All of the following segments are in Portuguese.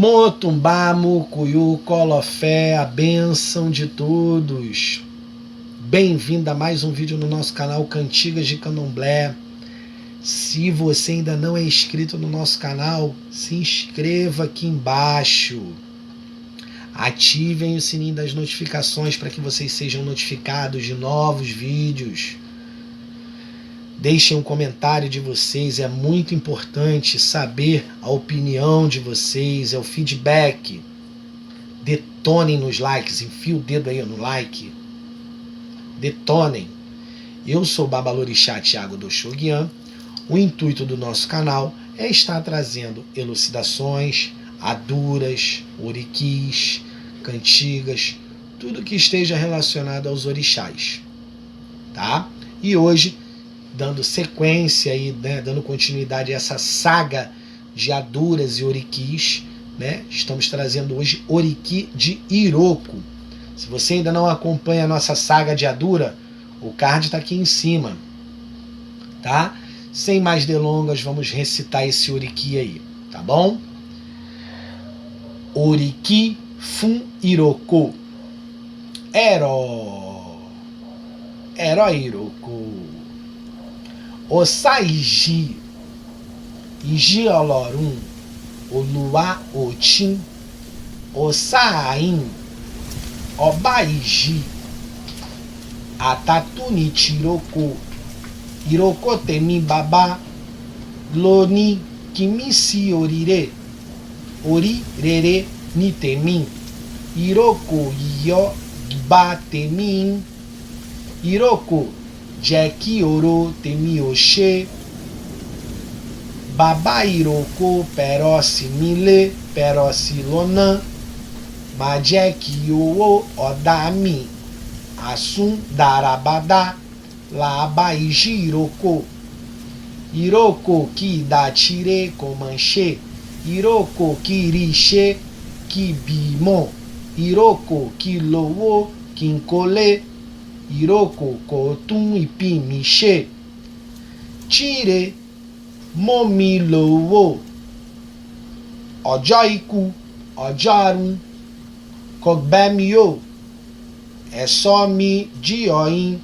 Motumbá, Mucuyu, Colofé, a bênção de todos. Bem-vindo a mais um vídeo no nosso canal Cantigas de Candomblé. Se você ainda não é inscrito no nosso canal, se inscreva aqui embaixo. Ativem o sininho das notificações para que vocês sejam notificados de novos vídeos. Deixem um comentário de vocês, é muito importante saber a opinião de vocês, é o feedback. Detonem nos likes, enfia o dedo aí no like. Detonem. Eu sou o Babalorixá Thiago Doxoguian. O intuito do nosso canal é estar trazendo elucidações, aduras, oriquis, cantigas, tudo que esteja relacionado aos orixás. Tá? E hoje, dando sequência aí, né, dando continuidade a essa saga de aduras e oriquis, né, estamos trazendo hoje oriqui de Iroko. Se você ainda não acompanha a nossa saga de adura, o card está aqui em cima, tá? Sem mais delongas, vamos recitar esse oriqui aí, tá bom? Oriqui fun Iroko. Ero Iroko. Osaiji, Iji Olorum, Oluwa Otin, Osain, Obaiji, Atatuni Tiroko, Iroko Temi Baba, Loni Kimisi Orire, Orirere Nitemin, Iroko Iyo Gba Temin, Iroko Jeki Oro Temi Oxê, Baba Iroko Perosi Mile Perosi Lonan, Majeki Owo Odami, Asun Darabada, Laabaiji Iroko, Iroko Ki Datire Comanche, Iroko Ki Riche Ki Bimon, Iroko Ki Lowo Kinkole, Iroko Kotun Ipimiche, Tire Momilowo, Ọjọ́ ikú, ọjọ́ àrùn, Kogbemio, Ẹ̀sọ́mi Jíọ̀yìn,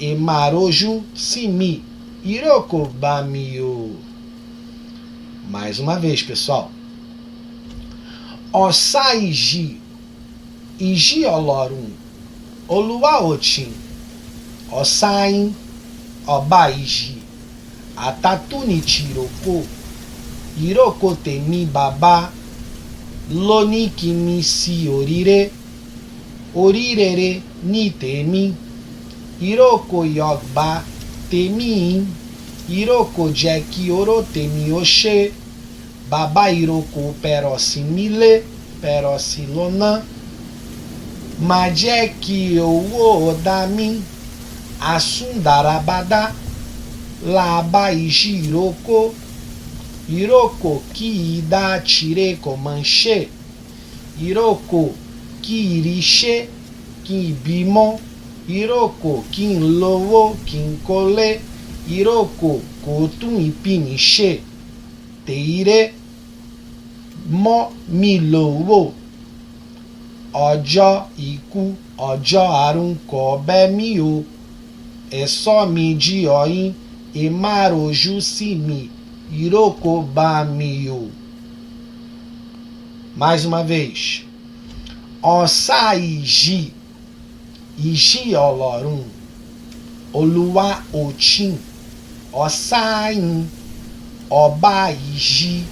Emaroju Simi, Iroko Bamio. Mais uma vez, pessoal. Osaiji, Iji Olorum, Oluwa Otin, Osain, Obaiji, Atatuni Tiroko, Iroko Temi Baba, Loni Kimisi Orire, Orirere Nitemi, Iroko Yogba Temiin, Iroko Jeki Oro Temi Oxê, Baba Iroko Perosi Mile, Perosi Lonan, Majeki Owo Odami, Asundarabada, Laabaiji Iroko, Iroko Ki Ida Tire Comanche, Iroko Ki Riche Ki Bimon, Iroko Ki Lowo Kinkole, Iroko Kotun Ipiniche, Teire Mo Milowo, Ọjọ́ ikú, ọjọ́ àrùn Kogbemio, Ẹ̀sọ́mi Jíọ̀yìn, Emaroju Simi, Iroko Bamio. Mais uma vez. Osaiji, Iji Olorum, Oluwa Otin, Osain, Obaiji,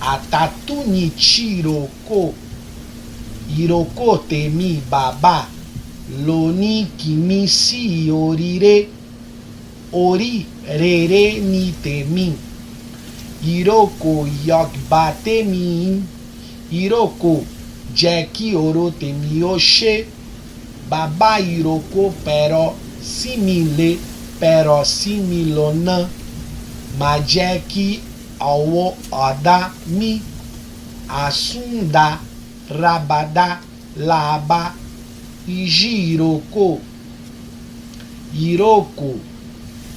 Atatuni Tiroko, Iroko Temi Baba, Loni Kimisi Orire, Orirere Nitemin, Iroko Yogba Temin, Iroko Jeki Oro Temi Oxê, Baba Iroko Pero Simile Pero Similonan, Majeki Owo Odami, Asunda Rabada Laba, Iji Iroko, Iroko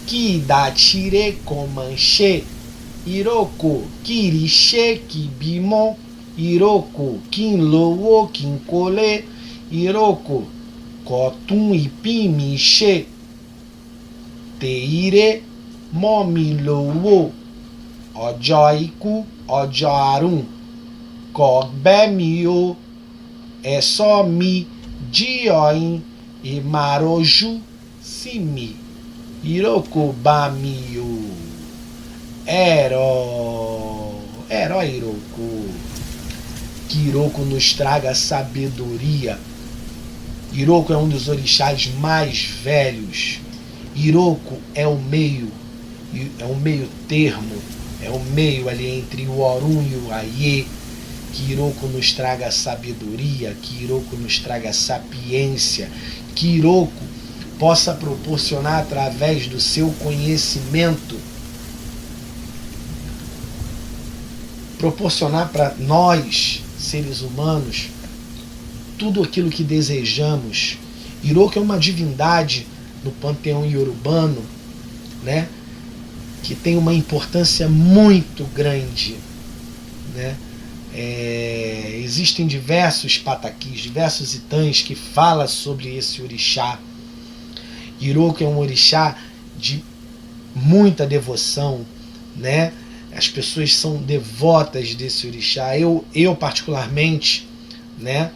Ki Datire Comanche, Iroko Ki Riche Ki Bimon, Iroko kinlowo kinkole, Iroko kotun ipimiche, Teire momilowo, ọjọ́ ikú ọjọ́ àrùn, kọ̀gbẹ́mi o, ẹ̀sọ́ mi jíọ̀yìn, ìmàrọ̀jú sí mi, Iroko bá mi o. Herói Iroko. Que Iroko nos traga sabedoria. Iroko é um dos orixás mais velhos. Iroko é um meio termo, é um meio ali entre o Orun e o Aie. Que Iroko nos traga sabedoria, que Iroko nos traga sapiência, que Iroko possa proporcionar através do seu conhecimento, proporcionar para nós, seres humanos, tudo aquilo que desejamos. Iroko é uma divindade no panteão iorubano, né, que tem uma importância muito grande, né? Existem diversos pataquis, diversos itãs que falam sobre esse orixá. Iroko é um orixá de muita devoção, né? As pessoas são devotas desse orixá. Eu particularmente, né,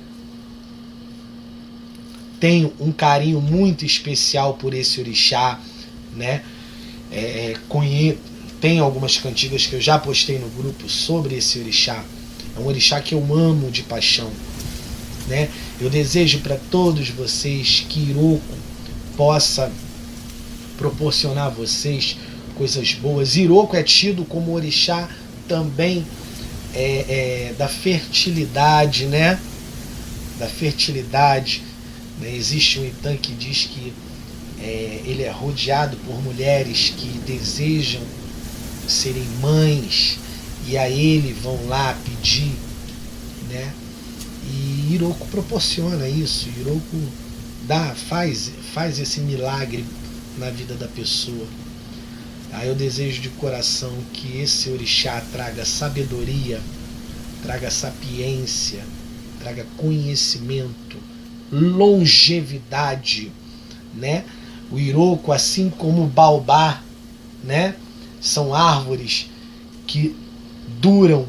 tenho um carinho muito especial por esse orixá, né? Tem algumas cantigas que eu já postei no grupo sobre esse orixá. É um orixá que eu amo de paixão, né? Eu desejo para todos vocês que Iroko possa proporcionar a vocês coisas boas. Iroko é tido como orixá também da fertilidade, né? Da fertilidade. Né? Existe um itã que diz que ele é rodeado por mulheres que desejam serem mães, e a ele vão lá pedir, né? E Iroko proporciona isso. Iroko faz esse milagre na vida da pessoa. Eu desejo de coração que esse orixá traga sabedoria, traga sapiência, traga conhecimento, longevidade, né? O Iroko, assim como o baobá, né, são árvores que duram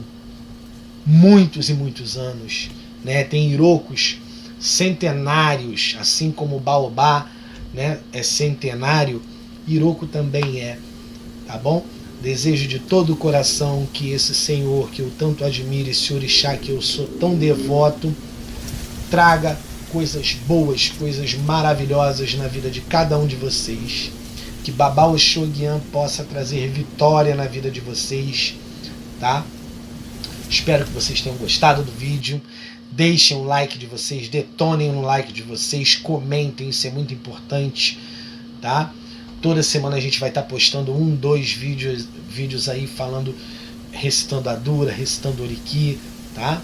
muitos e muitos anos, né? Tem Irokos centenários, assim como o baobá, né, é centenário. Iroko também é, tá bom? Desejo de todo o coração que esse Senhor que eu tanto admiro, esse orixá que eu sou tão devoto, traga coisas boas, coisas maravilhosas na vida de cada um de vocês. Que Babá Oxóguian possa trazer vitória na vida de vocês, tá? Espero que vocês tenham gostado do vídeo. Deixem um like de vocês, detonem um like de vocês, comentem, isso é muito importante, tá? Toda semana a gente vai estar postando 1, 2 vídeos aí falando, recitando Adura, recitando Oriki, tá?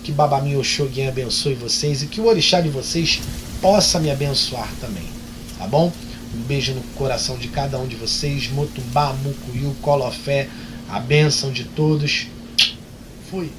Que Babá Oxóguian abençoe vocês e que o orixá de vocês possa me abençoar também, tá bom? Um beijo no coração de cada um de vocês. Motumbá, Mucuyu, Colofé, a bênção de todos. Fui.